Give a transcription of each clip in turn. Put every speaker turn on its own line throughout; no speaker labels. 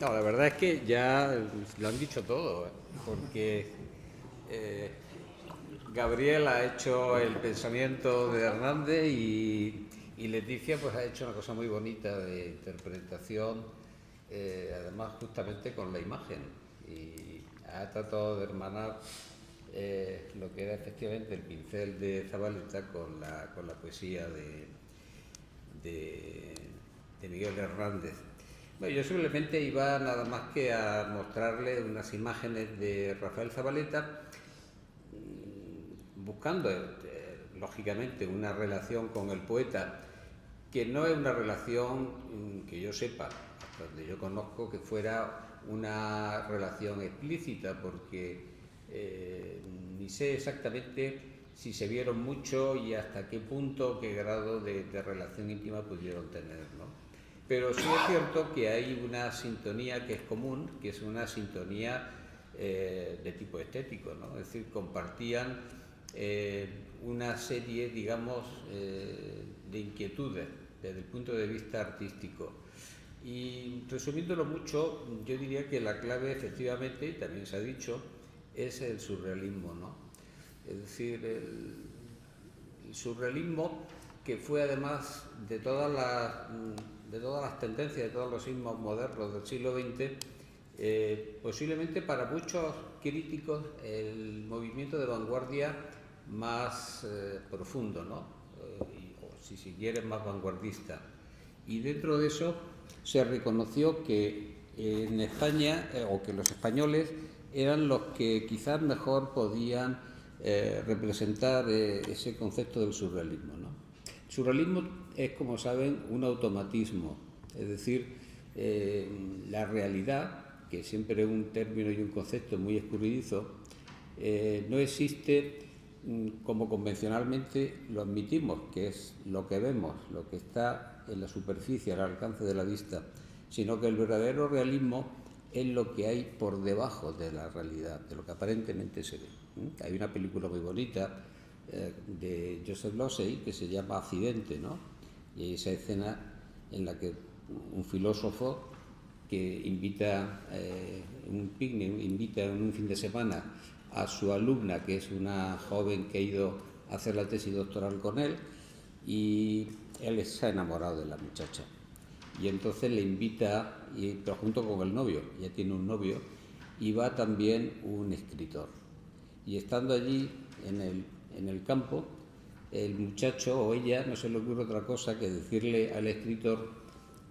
No, la verdad es que ya lo han dicho todo, porque eh, Gabriel ha hecho el pensamiento de Hernández y Leticia pues ha hecho una cosa muy bonita de interpretación, además justamente con la imagen, y ha tratado de hermanar lo que era efectivamente el pincel de Zabaleta con la poesía de, de Miguel Hernández. Bueno, yo simplemente iba nada más que a mostrarle unas imágenes de Rafael Zabaleta, buscando lógicamente una relación con el poeta que no es una relación que yo sepa, hasta donde yo conozco, que fuera una relación explícita, porque ni sé exactamente si se vieron mucho y hasta qué punto, qué grado de relación íntima pudieron tener, ¿no? Pero sí es cierto que hay una sintonía que es común, que es una sintonía de tipo estético, ¿no? Es decir, compartían una serie, digamos, de inquietudes desde el punto de vista artístico. Y resumiéndolo mucho, yo diría que la clave efectivamente, también se ha dicho, es el surrealismo, ¿no? Es decir, el surrealismo que fue además de todas las tendencias, de todos los sismos modernos del siglo XX, posiblemente para muchos críticos el movimiento de vanguardia más profundo, ¿no? O si quieren más vanguardista. Y dentro de eso se reconoció que en España, o que los españoles eran los que quizás mejor podían representar ese concepto del surrealismo, ¿no? El surrealismo es, como saben, un automatismo, es decir, la realidad, que siempre es un término y un concepto muy escurridizo, no existe como convencionalmente lo admitimos, que es lo que vemos, lo que está en la superficie, al alcance de la vista, sino que el verdadero realismo es lo que hay por debajo de la realidad, de lo que aparentemente se ve. Hay una película muy bonita de Joseph Losey que se llama Accidente, ¿no? Y hay esa escena en la que un filósofo que invita un picnic, invita en un fin de semana a su alumna, que es una joven que ha ido a hacer la tesis doctoral con él, y él se ha enamorado de la muchacha. Y entonces le invita, pero junto con el novio, ya tiene un novio, y va también un escritor. Y estando allí en el campo, el muchacho o ella no se le ocurre otra cosa que decirle al escritor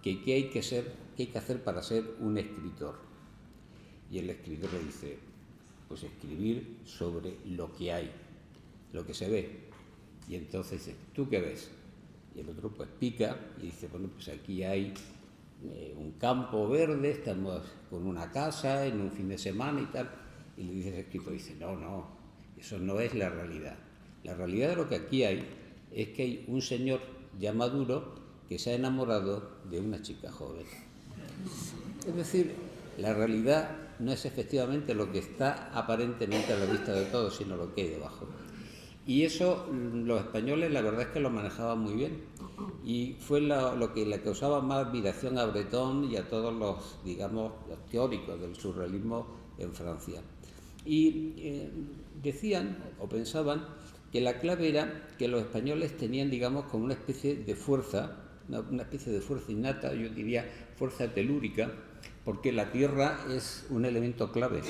que qué hay que hacer para ser un escritor. Y el escritor le dice, pues escribir sobre lo que hay, lo que se ve. Y entonces dice, ¿tú qué ves? Y el otro pues pica y dice, bueno, pues aquí hay un campo verde, estamos con una casa en un fin de semana y tal. Y le dice el escritor, dice, no, eso no es la realidad. La realidad de lo que aquí hay es que hay un señor ya maduro que se ha enamorado de una chica joven. Es decir, la realidad no es efectivamente lo que está aparentemente a la vista de todos, sino lo que hay debajo. Y eso los españoles la verdad es que lo manejaban muy bien. Y fue lo que le causaba más admiración a Breton y a todos los, digamos, los teóricos del surrealismo en Francia. Y decían o pensaban que la clave era que los españoles tenían, digamos, como una especie de fuerza, una especie de fuerza innata, yo diría fuerza telúrica, porque la tierra es un elemento clave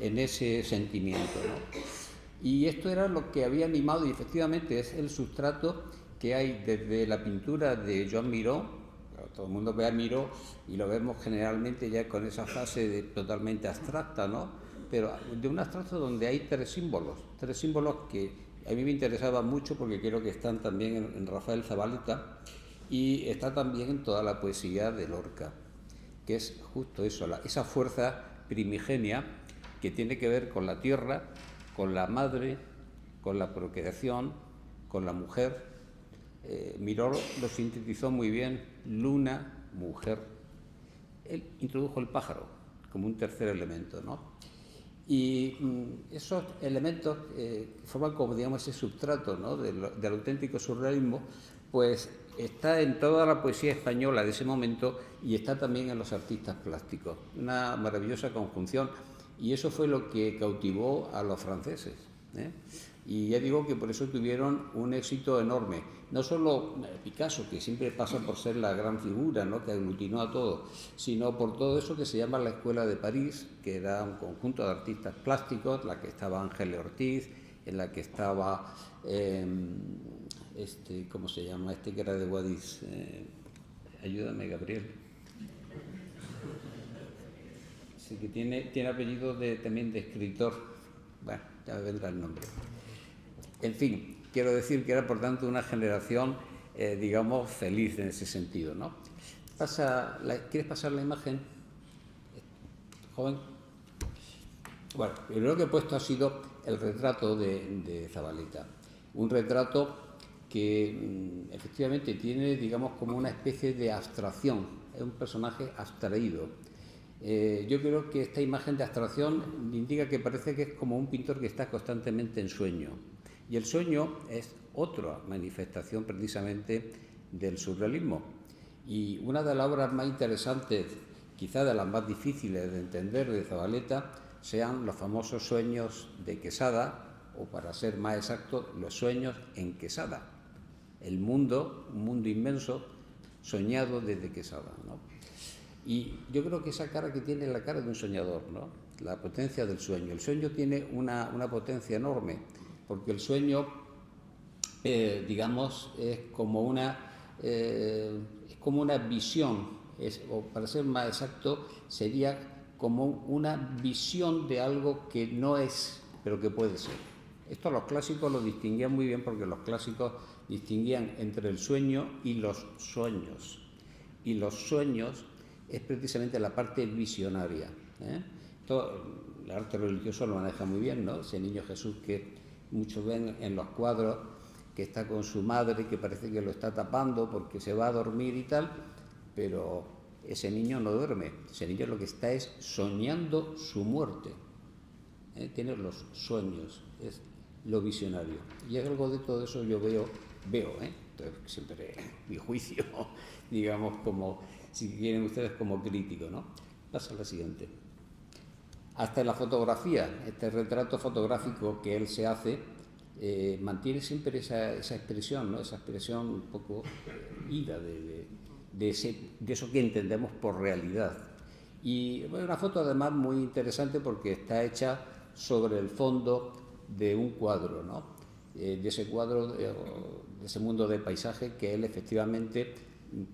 en ese sentimiento, ¿no? Y esto era lo que había animado, y efectivamente es el sustrato que hay desde la pintura de Joan Miró. Todo el mundo ve a Miró y lo vemos generalmente ya con esa fase totalmente abstracta, ¿no? Pero de un abstracto donde hay tres símbolos que a mí me interesaban mucho porque creo que están también en Rafael Zabaleta y está también en toda la poesía de Lorca, que es justo eso, esa fuerza primigenia que tiene que ver con la tierra, con la madre, con la procreación, con la mujer. Miró lo sintetizó muy bien, luna, mujer. Él introdujo el pájaro como un tercer elemento, ¿no? Y esos elementos forman como, digamos, ese substrato, ¿no? del auténtico surrealismo, pues está en toda la poesía española de ese momento y está también en los artistas plásticos. Una maravillosa conjunción, y eso fue lo que cautivó a los franceses, ¿eh? Y ya digo que por eso tuvieron un éxito enorme. No solo Picasso, que siempre pasa por ser la gran figura, ¿no?, que aglutinó a todos, sino por todo eso que se llama la Escuela de París, que era un conjunto de artistas plásticos, en la que estaba Ángel Ortiz, en la que estaba, ¿cómo se llama? Este que era de Guadix. Ayúdame, Gabriel. Sí, que tiene apellido también de escritor. Bueno, ya me vendrá el nombre. En fin, quiero decir que era, por tanto, una generación, digamos, feliz en ese sentido, ¿no? ¿Quieres pasar la imagen, joven? Bueno, lo primero que he puesto ha sido el retrato de Zabaleta. Un retrato que efectivamente tiene, digamos, como una especie de abstracción. Es un personaje abstraído. Yo creo que esta imagen de abstracción indica que parece que es como un pintor que está constantemente en sueño. Y el sueño es otra manifestación precisamente del surrealismo. Y una de las obras más interesantes, quizá de las más difíciles de entender, de Zabaleta, sean los famosos sueños de Quesada, o para ser más exacto, los sueños en Quesada. El mundo, un mundo inmenso, soñado desde Quesada, ¿no? Y yo creo que esa cara que tiene es la cara de un soñador, ¿no? La potencia del sueño. El sueño tiene una potencia enorme, porque el sueño, digamos, es como una visión, o para ser más exacto, sería como una visión de algo que no es, pero que puede ser. Esto los clásicos lo distinguían muy bien, porque los clásicos distinguían entre el sueño y los sueños. Y los sueños es precisamente la parte visionaria, ¿eh? El arte religioso lo maneja muy bien, ¿no? Ese niño Jesús que muchos ven en los cuadros, que está con su madre, que parece que lo está tapando porque se va a dormir y tal, pero ese niño no duerme. Ese niño lo que está es soñando su muerte, ¿eh? Tiene los sueños, es lo visionario. Y es algo de todo eso yo veo, entonces siempre mi juicio, digamos, como, si quieren ustedes, como crítico, ¿no? Pasa a la siguiente. Hasta en la fotografía, este retrato fotográfico que él se hace, mantiene siempre esa expresión, ¿no? Esa expresión un poco ida de eso que entendemos por realidad. Y bueno, una foto además muy interesante porque está hecha sobre el fondo de un cuadro, ¿no? De ese cuadro, de ese mundo de paisaje que él efectivamente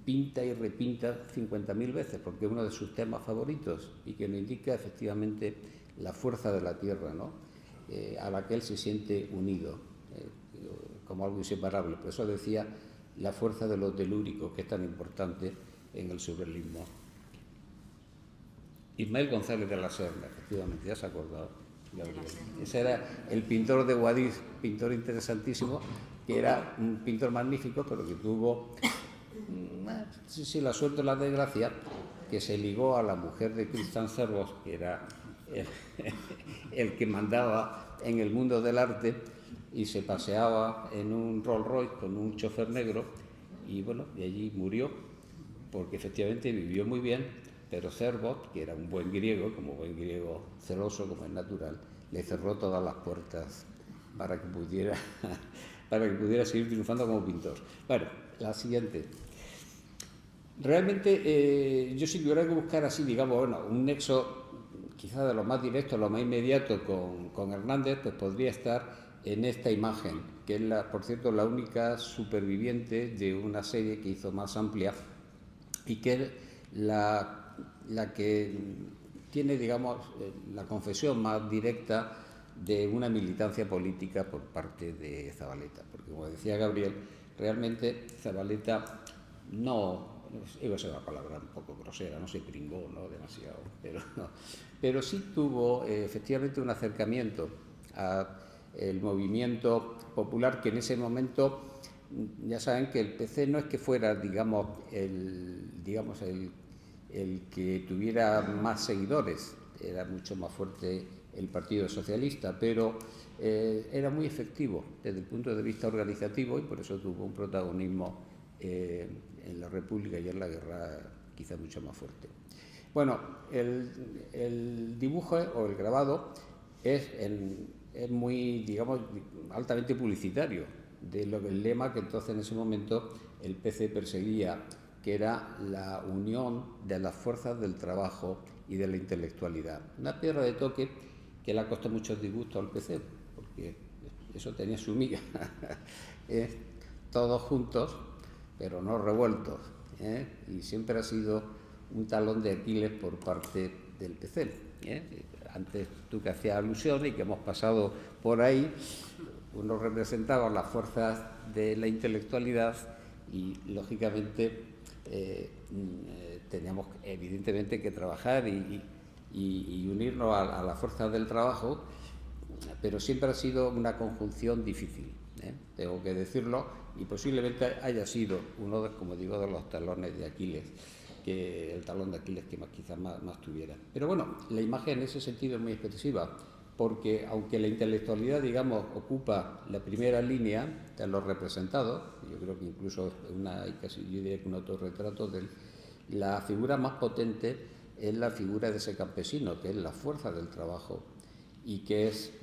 pinta y repinta 50.000 veces, porque es uno de sus temas favoritos y que nos indica efectivamente la fuerza de la tierra, ¿no? A la que él se siente unido, como algo inseparable. Por eso decía la fuerza de lo telúrico, que es tan importante en el surrealismo. Ismael González de la Serna, efectivamente, ya se ha acordado. Ese era el pintor de Guadix, pintor interesantísimo, que era un pintor magnífico, pero que tuvo la suerte o la desgracia que se ligó a la mujer de Cristian Servos, que era el que mandaba en el mundo del arte, y se paseaba en un Rolls Royce con un chofer negro, y bueno, de allí murió, porque efectivamente vivió muy bien, pero Servos, que era un buen griego, como buen griego celoso, como es natural, le cerró todas las puertas para que pudiera seguir triunfando como pintor. Bueno, la siguiente. Realmente, yo si tuviera que buscar así, digamos, bueno, un nexo quizás de lo más directo, lo más inmediato con Hernández, pues podría estar en esta imagen, que es, por cierto, la única superviviente de una serie que hizo más amplia y que es la que tiene, digamos, la confesión más directa de una militancia política por parte de Zabaleta. Porque, como decía Gabriel, realmente Zabaleta no, iba a ser una palabra un poco grosera, no se pringó, ¿no?, demasiado, pero sí tuvo efectivamente un acercamiento al movimiento popular, que en ese momento, ya saben que el PC no es que fuera, digamos, el que tuviera más seguidores, era mucho más fuerte el Partido Socialista, pero era muy efectivo desde el punto de vista organizativo y por eso tuvo un protagonismo en la República y en la guerra quizá mucho más fuerte. Bueno, el dibujo o el grabado es muy, digamos, altamente publicitario, de lo que el lema que entonces en ese momento el PC perseguía, que era la unión de las fuerzas del trabajo y de la intelectualidad. Una piedra de toque que le ha costado muchos disgustos al PC, porque eso tenía su miga. Todos juntos, pero no revueltos, y siempre ha sido un talón de Aquiles por parte del PC. Antes tú que hacías alusión y que hemos pasado por ahí, uno representaba las fuerzas de la intelectualidad y lógicamente teníamos evidentemente que trabajar y unirnos a las fuerzas del trabajo, pero siempre ha sido una conjunción difícil, tengo que decirlo, y posiblemente haya sido uno de, como digo, de los talones de Aquiles, que el talón de Aquiles que quizás más tuviera. Pero bueno, la imagen en ese sentido es muy expresiva, porque aunque la intelectualidad, digamos, ocupa la primera línea de los representados, yo creo que incluso casi yo diría que un autorretrato de la figura más potente es la figura de ese campesino, que es la fuerza del trabajo y que es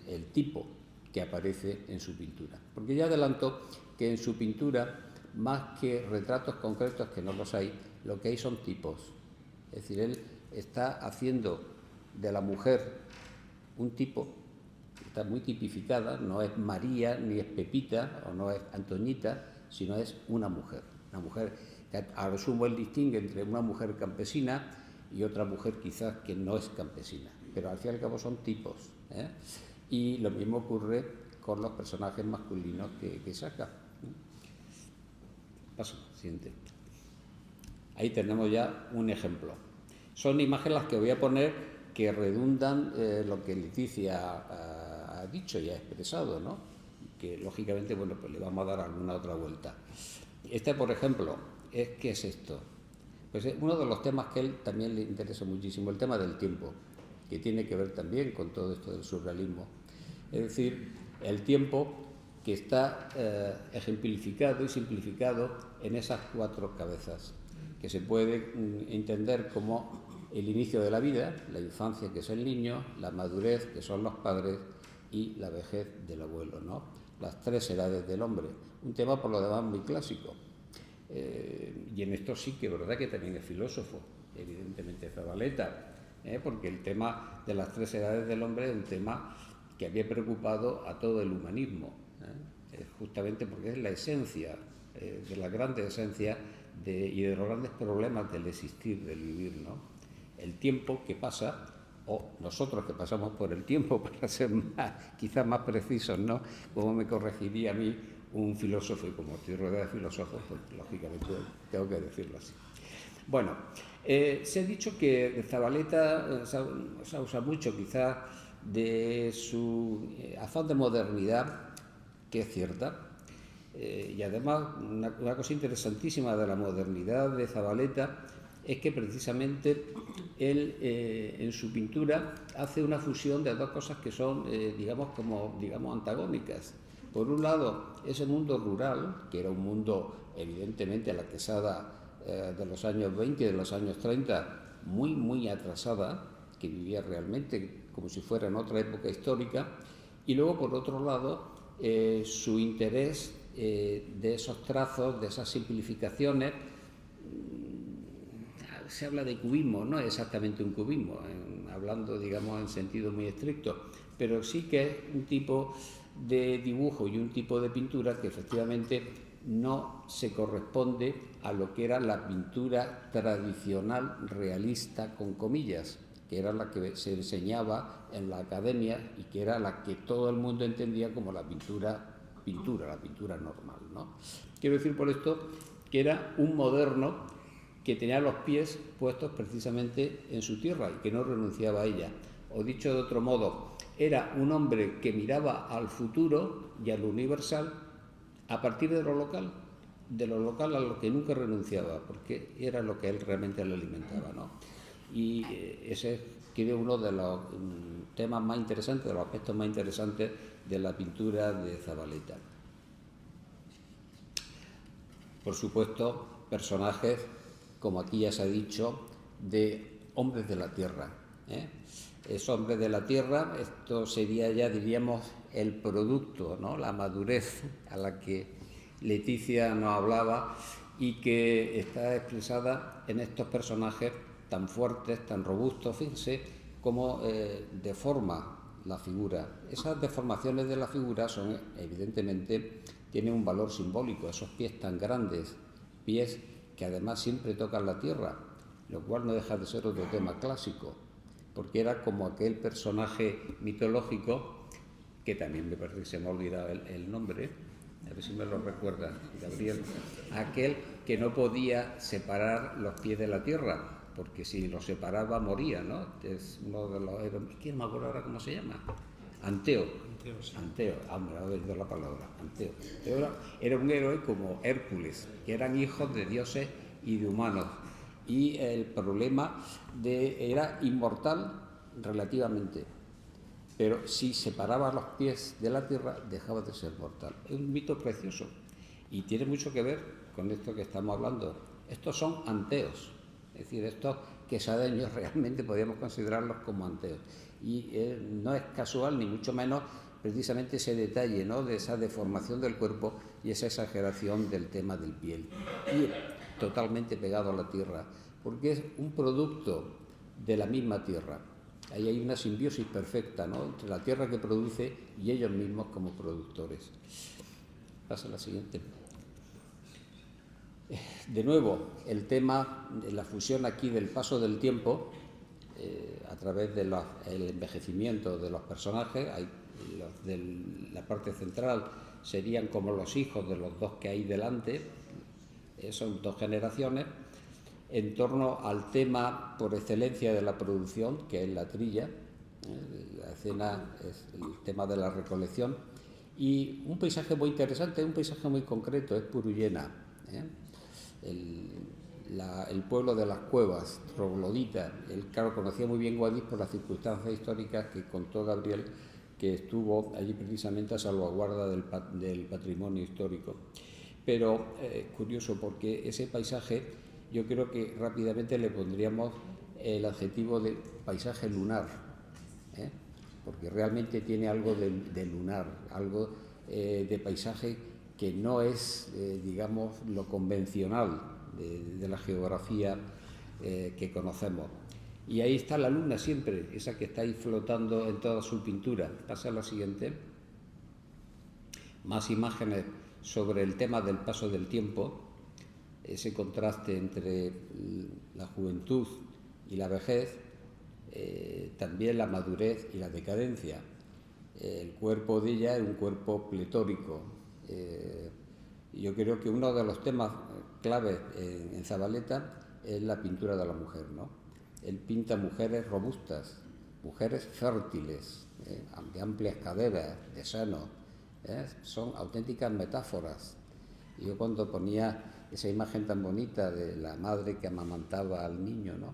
el tipo que aparece en su pintura. Porque ya adelanto que en su pintura, más que retratos concretos, que no los hay, lo que hay son tipos. Es decir, él está haciendo de la mujer un tipo, está muy tipificada, no es María, ni es Pepita, o no es Antoñita, sino es una mujer que a lo sumo él distingue entre una mujer campesina y otra mujer quizás que no es campesina, pero al fin y al cabo son tipos, y lo mismo ocurre con los personajes masculinos que saca. Paso, siguiente. Ahí tenemos ya un ejemplo. Son imágenes las que voy a poner que redundan lo que Leticia ha dicho y ha expresado, ¿no? Que lógicamente, bueno, pues le vamos a dar alguna otra vuelta. Por ejemplo, ¿qué es esto? Pues es uno de los temas que a él también le interesa muchísimo, el tema del tiempo, que tiene que ver también con todo esto del surrealismo. Es decir, el tiempo que está ejemplificado y simplificado en esas 4 cabezas, que se puede entender como el inicio de la vida, la infancia, que es el niño, la madurez, que son los padres, y la vejez del abuelo, ¿no? Las 3 edades del hombre. Un tema, por lo demás, muy clásico. Y en esto sí que es verdad que también es filósofo, evidentemente Zavaleta, porque el tema de las 3 edades del hombre es un tema que había preocupado a todo el humanismo, justamente porque es la esencia, de la grande esencia y de los grandes problemas del existir, del vivir, ¿no? El tiempo que pasa, o nosotros que pasamos por el tiempo, para ser quizás más precisos, ¿no? Como me corregiría a mí un filósofo, y como estoy rodeado de filósofos, pues lógicamente tengo que decirlo así. Bueno, se ha dicho que Zavaleta se usa mucho quizás de su afán de modernidad, que es cierta, y además una cosa interesantísima de la modernidad de Zavaleta es que precisamente él en su pintura hace una fusión de 2 cosas que son, digamos, antagónicas. Por un lado, ese mundo rural, que era un mundo, evidentemente, a la quesada de los años 20 y de los años 30, muy, muy atrasada, que vivía realmente como si fuera en otra época histórica, y luego, por otro lado, su interés de esos trazos, de esas simplificaciones. Se habla de cubismo, no es exactamente un cubismo, hablando, digamos, en sentido muy estricto, pero sí que es un tipo de dibujo y un tipo de pintura que efectivamente no se corresponde a lo que era la pintura tradicional realista, con comillas, que era la que se enseñaba en la academia y que era la que todo el mundo entendía como la pintura normal, ¿no? Quiero decir por esto que era un moderno que tenía los pies puestos precisamente en su tierra y que no renunciaba a ella. O dicho de otro modo, era un hombre que miraba al futuro y a lo universal a partir de lo local a lo que nunca renunciaba, porque era lo que él realmente le alimentaba, ¿no? Y ese es, creo, uno de los temas más interesantes, de los aspectos más interesantes de la pintura de Zavaleta. por supuesto, personajes, como aquí ya se ha dicho, de hombres de la tierra. Es hombres de la tierra, esto sería ya, diríamos, el producto, ¿no? La madurez a la que Leticia nos hablaba y que está expresada en estos personajes tan fuertes, tan robustos. Fíjense cómo deforma la figura. Esas deformaciones de la figura son, evidentemente, tienen un valor simbólico. Esos pies tan grandes, pies que además siempre tocan la tierra, lo cual no deja de ser otro tema clásico, porque era como aquel personaje mitológico, que también me parece que se me ha olvidado el nombre, a ver si me lo recuerda, Gabriel, aquel que no podía separar los pies de la tierra, porque si los separaba moría, ¿no? Es uno de los héroes, ¿quién me acuerdo ahora cómo se llama? Anteo. Anteo, me ha oído la palabra, Anteo. Era un héroe como Hércules, que eran hijos de dioses y de humanos. Y el problema era inmortal relativamente, pero si separaba los pies de la tierra dejaba de ser mortal. Es un mito precioso y tiene mucho que ver con esto que estamos hablando. Estos son anteos, es decir, estos quesadeños realmente podríamos considerarlos como anteos. Y no es casual, ni mucho menos, precisamente ese detalle, ¿no?, de esa deformación del cuerpo y esa exageración del tema del piel. Y totalmente pegado a la tierra, porque es un producto de la misma tierra. Ahí hay una simbiosis perfecta, ¿no?, entre la tierra que produce y ellos mismos como productores. Pasa a la siguiente. De nuevo, el tema de la fusión aquí del paso del tiempo, a través del envejecimiento de los personajes. Los de la parte central serían como los hijos de los dos que hay delante, son dos generaciones, en torno al tema por excelencia de la producción, que es la trilla. La escena es el tema de la recolección, y un paisaje muy interesante, un paisaje muy concreto, es Purullena, el pueblo de las cuevas, troglodita. Él, claro, conocía muy bien Guadix por las circunstancias históricas que contó Gabriel, que estuvo allí precisamente a salvaguarda del patrimonio histórico. Pero curioso, porque ese paisaje yo creo que rápidamente le pondríamos el adjetivo de paisaje lunar, porque realmente tiene algo de lunar, algo de paisaje que no es, digamos, lo convencional de la geografía que conocemos. Y ahí está la luna siempre, esa que está ahí flotando en toda su pintura. Pasa a la siguiente. Más imágenes sobre el tema del paso del tiempo, ese contraste entre la juventud y la vejez, también la madurez y la decadencia. El cuerpo de ella es un cuerpo pletórico. Yo creo que uno de los temas claves en Zavaleta es la pintura de la mujer, ¿no? Él pinta mujeres robustas, mujeres fértiles, de amplias caderas, de senos, son auténticas metáforas. Y yo cuando ponía esa imagen tan bonita de la madre que amamantaba al niño, ¿no?,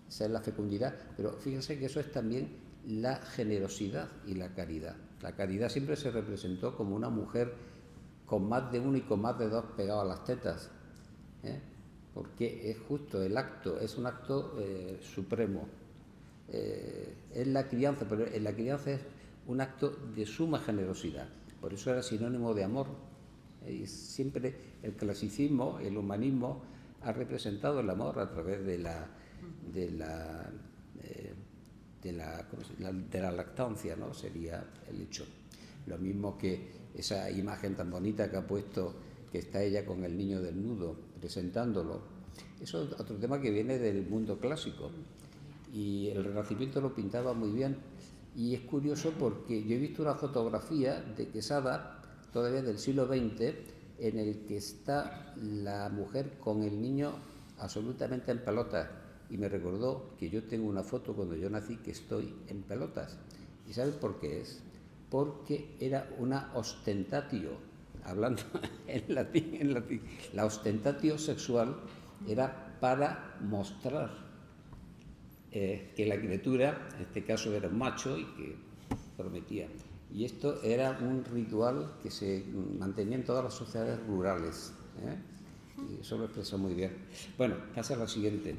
esa es la fecundidad, pero fíjense que eso es también la generosidad y la caridad. La caridad siempre se representó como una mujer con más de uno y con más de dos pegado a las tetas, porque es justo el acto, es un acto supremo. Es la crianza, pero la crianza es un acto de suma generosidad, por eso era sinónimo de amor. Y siempre el clasicismo, el humanismo, ha representado el amor a través de la lactancia, ¿no?, sería el hecho. Lo mismo que esa imagen tan bonita que ha puesto, que está ella con el niño desnudo, presentándolo. Eso es otro tema que viene del mundo clásico. Y el Renacimiento lo pintaba muy bien. Y es curioso porque yo he visto una fotografía de Quesada, todavía del siglo XX, en el que está la mujer con el niño absolutamente en pelotas. Y me recordó que yo tengo una foto cuando yo nací que estoy en pelotas. ¿Y sabes por qué es? Porque era una ostentatio, hablando en latín. La ostentatio sexual era para mostrar que la criatura, en este caso era un macho y que prometía. Y esto era un ritual que se mantenía en todas las sociedades rurales, y eso lo expresa muy bien. Bueno, pasa a la siguiente.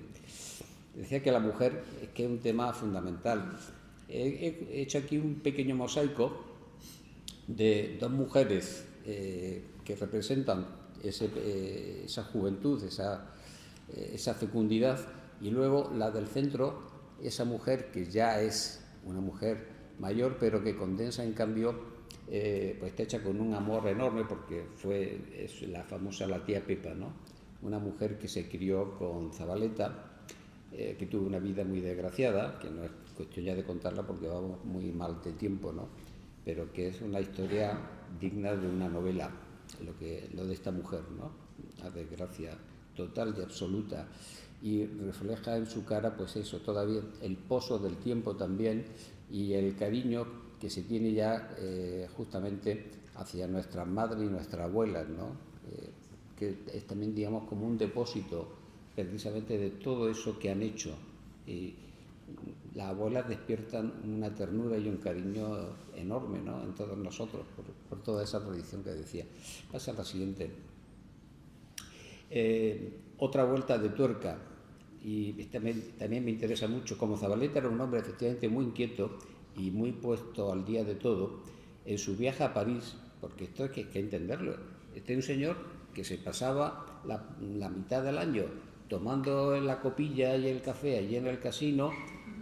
Decía que la mujer es que es un tema fundamental. He hecho aquí un pequeño mosaico de dos mujeres que representan esa juventud, esa fecundidad, y luego la del centro, esa mujer que ya es una mujer mayor, pero que condensa en cambio, pues está hecha con un amor enorme, porque es la famosa la tía Pepa, ¿no? Una mujer que se crió con Zabaleta, que tuvo una vida muy desgraciada, que no es cuestión ya de contarla porque vamos muy mal de tiempo, ¿no? Pero que es una historia digna de una novela, lo de esta mujer, ¿no? La desgracia total y absoluta, y refleja en su cara, pues eso, todavía el pozo del tiempo también, y el cariño que se tiene ya justamente hacia nuestras madres y nuestras abuelas, ¿no? Que es también, digamos, como un depósito precisamente de todo eso que han hecho. Y las abuelas despiertan una ternura y un cariño enorme, ¿no?, en todos nosotros, por toda esa tradición que decía. Pasa a la siguiente. Otra vuelta de tuerca, y también me interesa mucho. Como Zabaleta era un hombre efectivamente muy inquieto y muy puesto al día de todo, en su viaje a París, porque esto hay que entenderlo, este es un señor que se pasaba la mitad del año tomando la copilla y el café allí en el casino,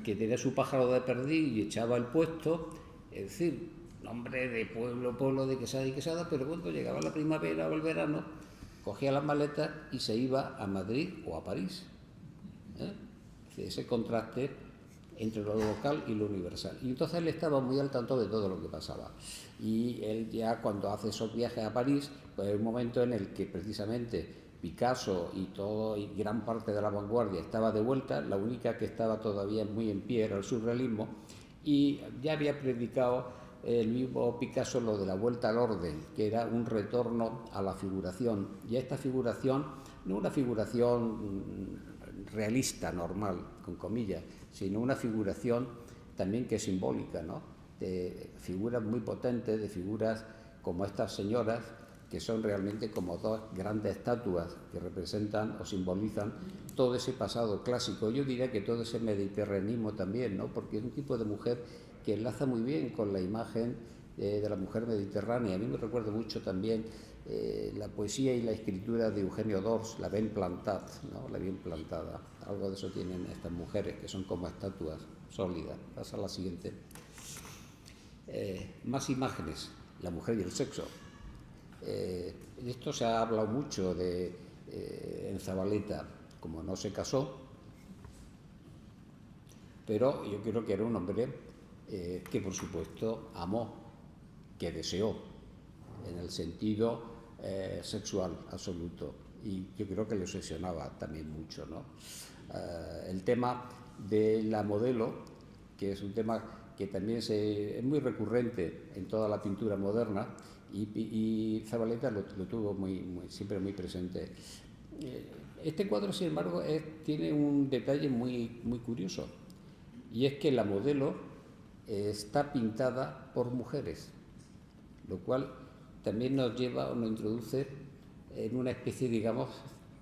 que tenía su pájaro de perdiz y echaba el puesto, es decir, nombre de pueblo de quesada y quesada, pero cuando llegaba la primavera o el verano, cogía las maletas y se iba a Madrid o a París. Ese contraste entre lo local y lo universal. Y entonces él estaba muy al tanto de todo lo que pasaba. Y él ya cuando hace esos viajes a París, pues hay un momento en el que precisamente Picasso y gran parte de la vanguardia estaba de vuelta, la única que estaba todavía muy en pie era el surrealismo, y ya había predicado el mismo Picasso lo de la vuelta al orden, que era un retorno a la figuración, y a esta figuración, no una figuración realista, normal, con comillas, sino una figuración también que es simbólica, ¿no?, de figuras muy potentes, de figuras como estas señoras, que son realmente como dos grandes estatuas que representan o simbolizan todo ese pasado clásico. Yo diría que todo ese mediterranismo también, ¿no?, porque es un tipo de mujer que enlaza muy bien con la imagen de la mujer mediterránea. A mí me recuerda mucho también la poesía y la escritura de Eugenio d'Ors, la bien plantada, ¿no?, la bien plantada. Algo de eso tienen estas mujeres, que son como estatuas sólidas. Pasa a la siguiente. Más imágenes, la mujer y el sexo. De esto se ha hablado mucho en Zabaleta, como no se casó, pero yo creo que era un hombre que por supuesto amó, que deseó, en el sentido sexual absoluto, y yo creo que le obsesionaba también mucho, ¿no? El tema de la modelo, que es un tema que también es muy recurrente en toda la pintura moderna, y Zabaleta lo tuvo siempre muy presente. Este cuadro, sin embargo, tiene un detalle muy, muy curioso, y es que la modelo está pintada por mujeres, lo cual también nos lleva o nos introduce en una especie, digamos,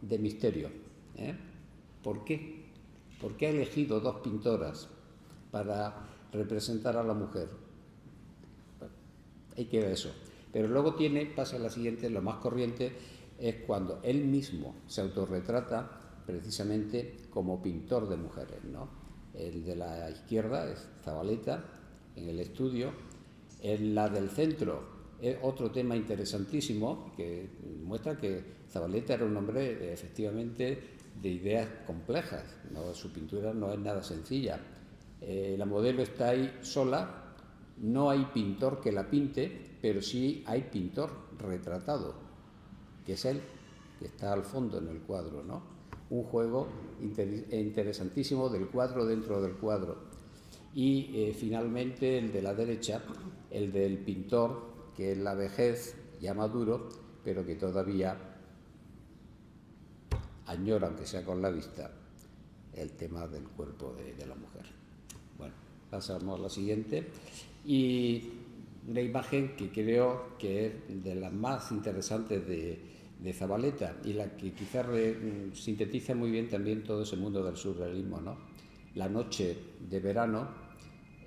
de misterio. ¿Por qué? ¿Por qué ha elegido dos pintoras para representar a la mujer? Bueno, ahí queda eso. Pero luego pasa a la siguiente, lo más corriente es cuando él mismo se autorretrata precisamente como pintor de mujeres, ¿no? El de la izquierda es Zabaleta, en el estudio. En la del centro es otro tema interesantísimo que muestra que Zabaleta era un hombre efectivamente de ideas complejas, ¿no? Su pintura no es nada sencilla. La modelo está ahí sola, no hay pintor que la pinte, pero sí hay pintor retratado, que es él, que está al fondo en el cuadro, ¿no? Un juego interesantísimo del cuadro dentro del cuadro. Y finalmente el de la derecha, el del pintor, que es la vejez, ya maduro, pero que todavía añora, aunque sea con la vista, el tema del cuerpo de la mujer. Bueno, pasamos a la siguiente. Y una imagen que creo que es de las más interesantes de de Zavaleta, y la que quizás sintetiza muy bien también todo ese mundo del surrealismo, ¿no? La noche de verano,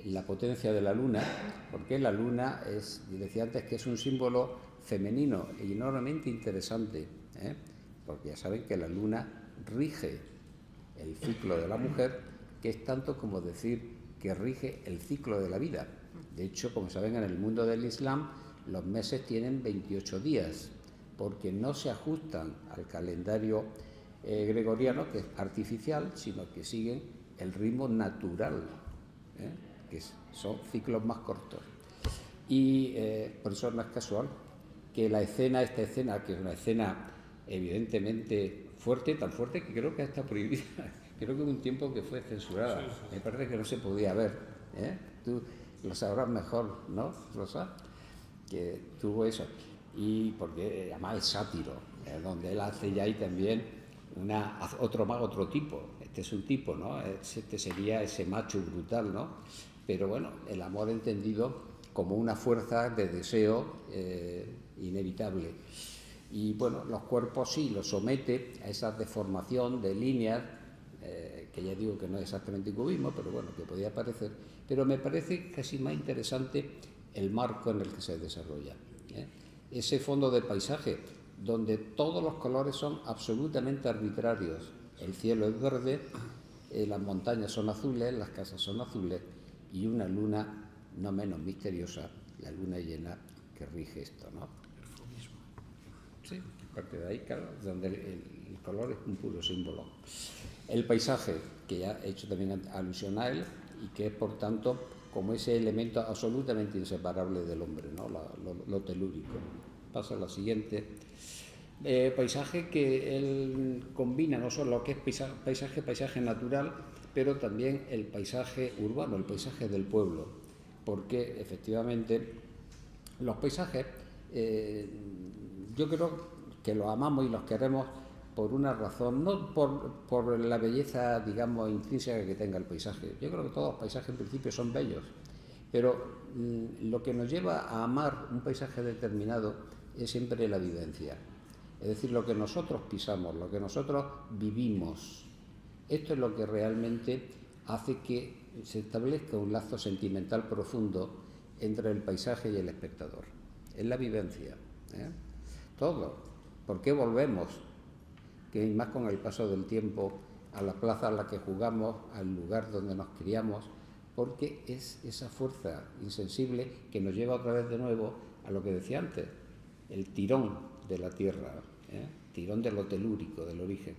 la potencia de la luna, porque la luna es, decía antes, que es un símbolo femenino y enormemente interesante, ¿eh? Porque ya saben que la luna rige el ciclo de la mujer, que es tanto como decir que rige el ciclo de la vida. De hecho, como saben, en el mundo del Islam los meses tienen 28 días, porque no se ajustan al calendario gregoriano, que es artificial, sino que siguen el ritmo natural, que son ciclos más cortos. Y por eso no es casual que esta escena, que es una escena evidentemente fuerte, tan fuerte que creo que está prohibida, creo que hubo un tiempo que fue censurada, me parece que no se podía ver, Tú lo sabrás mejor, ¿no, Rosa? Que tuvo eso, y porque además es sátiro, donde él hace ya ahí también otro tipo. Este es un tipo, ¿no? Este sería ese macho brutal, ¿no? Pero bueno, el amor entendido como una fuerza de deseo inevitable. Y bueno, los cuerpos sí los somete a esa deformación de líneas, que ya digo que no es exactamente cubismo, pero bueno, que podía parecer. Pero me parece casi más interesante el marco en el que se desarrolla, ese fondo de paisaje donde todos los colores son absolutamente arbitrarios. El cielo es verde, las montañas son azules, las casas son azules, y una luna no menos misteriosa, la luna llena, que rige esto, ¿no? Sí, parte de ahí, claro, donde el color es un puro símbolo. El paisaje, que ya he hecho también alusión a él, y que es, por tanto, como ese elemento absolutamente inseparable del hombre, ¿no? Lo telúrico. Pasa a la siguiente. Paisaje que él combina no solo lo que es paisaje natural, pero también el paisaje urbano, el paisaje del pueblo, porque efectivamente los paisajes, yo creo que los amamos y los queremos por una razón, no por la belleza, digamos, intrínseca que tenga el paisaje. Yo creo que todos los paisajes en principio son bellos, pero lo que nos lleva a amar un paisaje determinado es siempre la vivencia. Es decir, lo que nosotros pisamos, lo que nosotros vivimos. Esto es lo que realmente hace que se establezca un lazo sentimental profundo entre el paisaje y el espectador. Es la vivencia, todo. ¿Por qué volvemos? Que más con el paso del tiempo, a la plaza a la que jugamos, al lugar donde nos criamos, porque es esa fuerza insensible que nos lleva otra vez de nuevo a lo que decía antes, el tirón de la tierra, tirón de lo telúrico, del origen.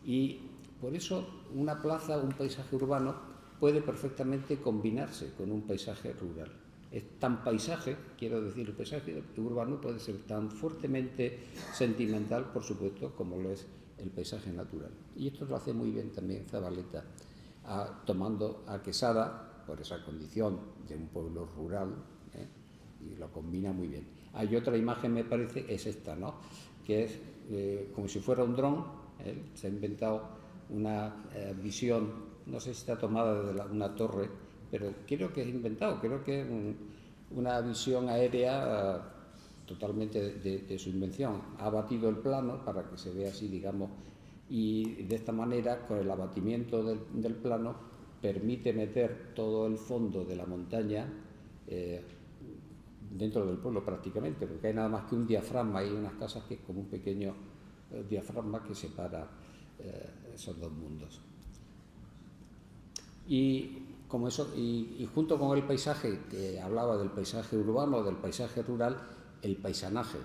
Y por eso una plaza, un paisaje urbano, puede perfectamente combinarse con un paisaje rural. Es tan paisaje, quiero decir, el paisaje urbano puede ser tan fuertemente sentimental, por supuesto, como lo es el paisaje natural. Y esto lo hace muy bien también Zavaleta, tomando a Quesada por esa condición de un pueblo rural, y lo combina muy bien. Hay otra imagen, me parece, es esta, ¿no? Que es como si fuera un dron. Se ha inventado una visión, no sé si está tomada desde una torre, pero creo que es inventado, creo que es una visión aérea totalmente de su invención. Ha abatido el plano para que se vea así, digamos, y de esta manera, con el abatimiento del plano, permite meter todo el fondo de la montaña dentro del pueblo prácticamente, porque hay nada más que un diafragma, hay unas casas que es como un pequeño diafragma que separa esos dos mundos. Y como eso, y junto con el paisaje, que hablaba del paisaje urbano, del paisaje rural, el paisanaje,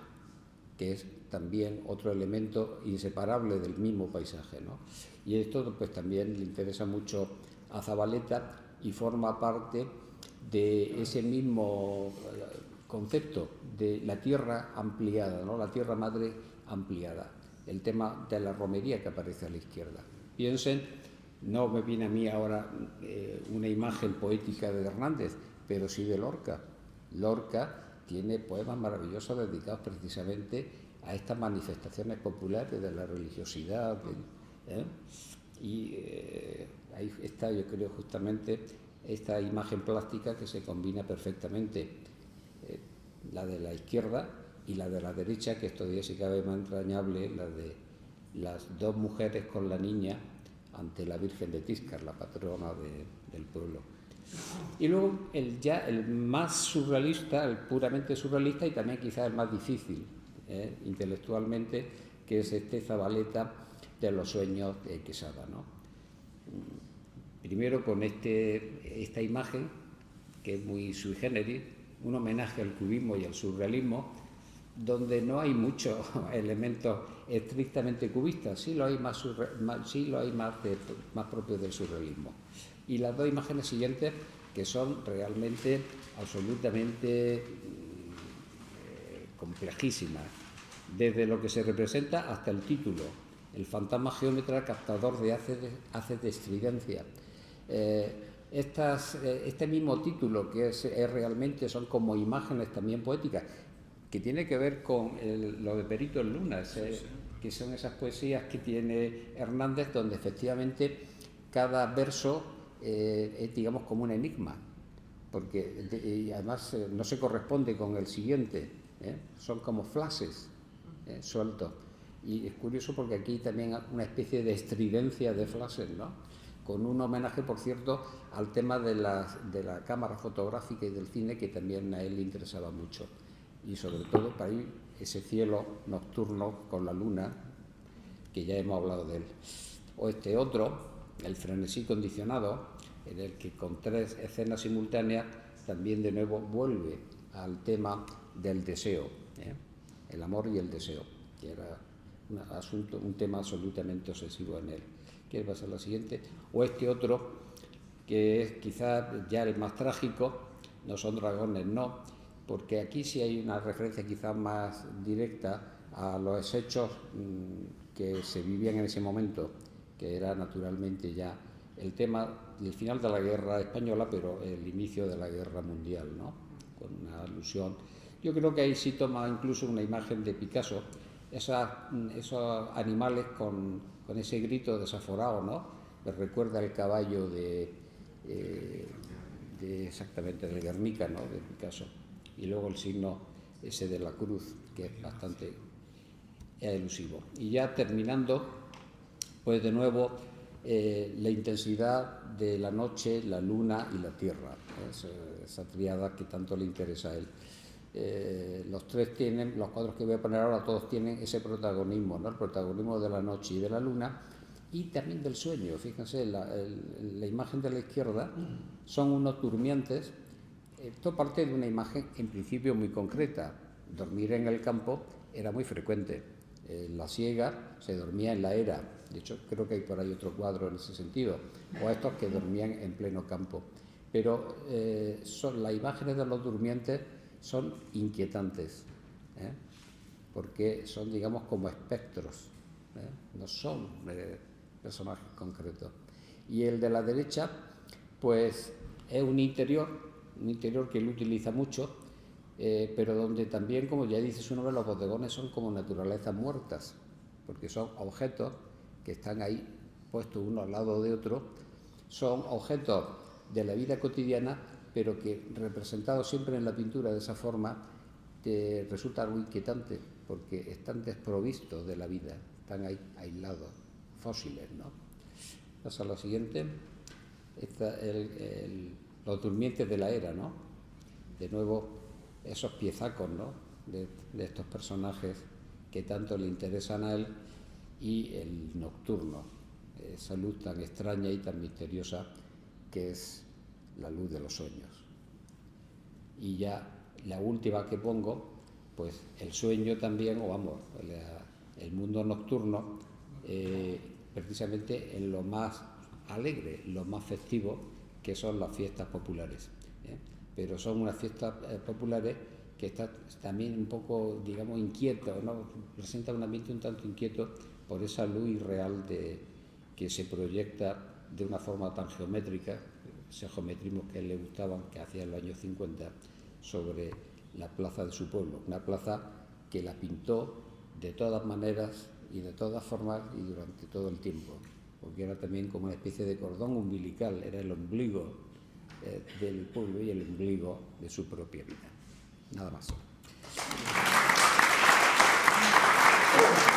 que es también otro elemento inseparable del mismo paisaje, ¿no? Y esto pues también le interesa mucho a Zavaleta y forma parte de ese mismo concepto de la tierra ampliada, ¿no? La tierra madre ampliada, el tema de la romería que aparece a la izquierda. Piensen, no me viene a mí ahora una imagen poética de Hernández, pero sí de Lorca. Lorca tiene poemas maravillosos dedicados precisamente a estas manifestaciones populares de la religiosidad, y ahí está, yo creo, justamente esta imagen plástica que se combina perfectamente, la de la izquierda, y la de la derecha, que es todavía si cabe más entrañable, la de las dos mujeres con la niña ante la Virgen de Tiscar, la patrona del pueblo. Y luego el más surrealista, el puramente surrealista y también quizás el más difícil intelectualmente, que es este Zabaleta de los sueños de Quesada, ¿no? Primero con esta imagen, que es muy sui generis, un homenaje al cubismo y al surrealismo, donde no hay muchos elementos estrictamente cubistas, sí lo hay más propios del surrealismo. Y las dos imágenes siguientes, que son realmente absolutamente complejísimas, desde lo que se representa hasta el título: el fantasma geómetra captador de haces de estridencia. Este mismo título, que es realmente son como imágenes también poéticas, que tiene que ver con lo de Perito en Luna, que son esas poesías que tiene Hernández, donde efectivamente cada verso es, digamos, como un enigma, porque y además no se corresponde con el siguiente, son como flashes sueltos. Y es curioso porque aquí también hay una especie de estridencia de flashes, ¿no? Con un homenaje, por cierto, al tema de la cámara fotográfica y del cine, que también a él le interesaba mucho. Y sobre todo para ir ese cielo nocturno con la luna, que ya hemos hablado de él. O este otro, el frenesí condicionado, en el que con 3 escenas simultáneas también de nuevo vuelve al tema del deseo, el amor y el deseo, que era un tema absolutamente obsesivo en él. ¿Qué va a ser la siguiente? O este otro, que es quizás ya el más trágico, No son dragones, no, porque aquí sí hay una referencia quizás más directa a los hechos que se vivían en ese momento, que era naturalmente ya el tema del final de la guerra española, pero el inicio de la guerra mundial, ¿no? Con una alusión. Yo creo que ahí sí toma incluso una imagen de Picasso, esos animales con ese grito desaforado, ¿no? Me recuerda el caballo exactamente del Guernica, ¿no? De Picasso. Y luego el signo ese de la cruz, que es bastante elusivo. Y ya terminando, pues de nuevo la intensidad de la noche, la luna y la tierra, esa tríada que tanto le interesa a él. Los cuadros que voy a poner ahora, todos tienen ese protagonismo, ¿no? El protagonismo de la noche y de la luna, y también del sueño. Fíjense, la imagen de la izquierda son unos durmientes. Esto parte de una imagen en principio muy concreta. Dormir en el campo era muy frecuente. La siega se dormía en la era. De hecho, creo que hay por ahí otro cuadro en ese sentido. O estos que dormían en pleno campo. Pero las imágenes de los durmientes son inquietantes, porque son, digamos, como espectros, no son personajes concretos. Y el de la derecha, pues es un interior que él utiliza mucho, pero donde también, como ya dice su nombre, los bodegones son como naturalezas muertas, porque son objetos que están ahí puestos uno al lado de otro, son objetos de la vida cotidiana, pero que representados siempre en la pintura de esa forma te resulta algo inquietante, porque están desprovistos de la vida, están ahí aislados, fósiles, ¿no? Pasa a la siguiente. Los durmientes de la era, ¿no? De nuevo, esos piezacos, ¿no? de estos personajes que tanto le interesan a él, y el nocturno, esa luz tan extraña y tan misteriosa que es la luz de los sueños. Y ya la última que pongo, pues el sueño también, o vamos, el mundo nocturno, precisamente en lo más alegre, lo más festivo, que son las fiestas populares. Pero son unas fiestas populares que están también un poco, digamos, inquietos, ¿no? Presenta un ambiente un tanto inquieto por esa luz irreal que se proyecta de una forma tan geométrica, ese geometrismo que a él le gustaban, que hacía en los años 50, sobre la plaza de su pueblo, una plaza que la pintó de todas maneras y de todas formas y durante todo el tiempo, porque era también como una especie de cordón umbilical, era el ombligo del pueblo y el ombligo de su propia vida. Nada más.
Gracias.